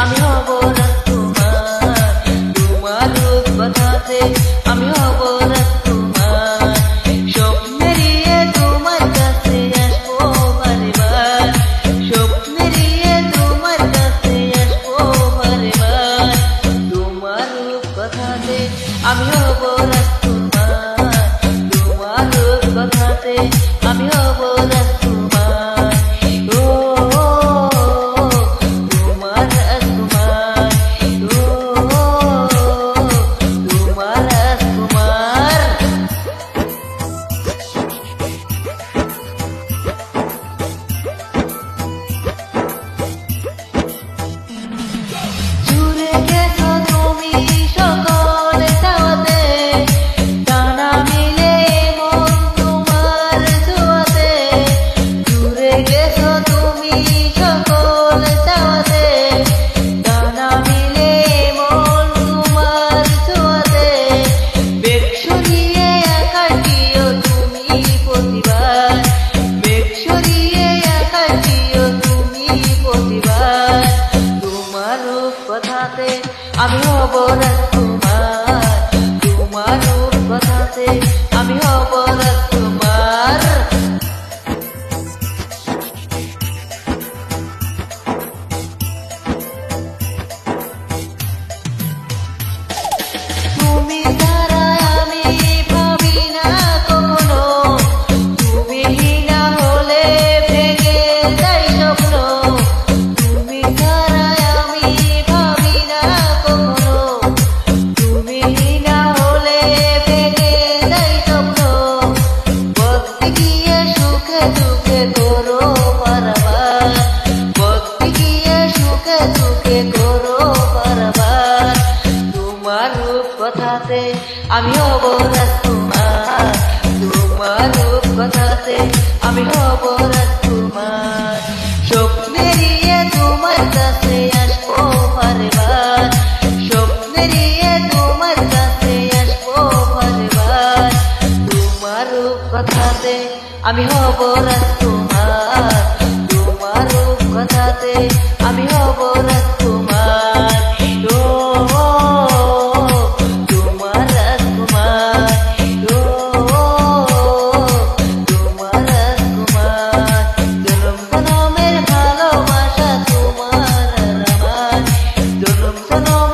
আমি হব রাজকুমার, তোমার রূপ কথাতে আমি হব রাজকুমার। স্বপ্নে নিয়ে তোমার কাছে আসবো বারবার, স্বপ্নে নিয়ে তোমার কাছে আসবো বারবার। তোমার রূপ কথাতে আমি হব রাজকুমার, তোমার রূপ কথাতে আমি হব রাজকুমার। ও তোমার রাজকুমার, ও তোমার রাজকুমার। জুড়ে গেছো তুমি সকল চাওয়াতে, ডানা মিলে মন তোমার ছোঁয়াতে। জুড়ে গেছো তুমি সকল চাওয়াতে, ডানা মিলে মন তোমার ছোঁয়াতে। মেঘ সরিয়ে আকাশিও তুমি প্রতিবার, মেঘ সরিয়ে আকাশিও তুমি প্রতিবার। তোমার রূপ কথাতে আমি হব রাজকুমার, তোমার রূপ কথাতে আমি হব রাজকুমার। তুমি ছাড়া আমি ভাবি না কখনো, তুমি না হলে ভেঙে যায় স্বপ্ন। তুমি ছাড়া আমি ভাবি না কখনো, তুমি না হলে ভেঙে যায় স্বপ্ন। বলতে গিয়ে সুখে দুঃখে করো বারবার, বলতে গিয়ে সুখে দুঃখে করো বারবার। তোমার রূপ কথাতে আমি হব রাজকুমার, তোমার রূপ কথাতে আমি হব রাজকুমার। স্বপ্নে নিয়ে তোমার কাছে আসবো বারবার, স্বপ্নে নিয়ে তোমার কাছে আসবো বারবার। তোমার রূপ কথাতে আমি হব রাজকুমার, তোমার রূপ কথাতে আমি হব রাজকুমার। ও তোমার রাজকুমার, ও তোমার রাজকুমার। জনম জনমের ভালোবাসা তোমার আর আমার, জনম জনম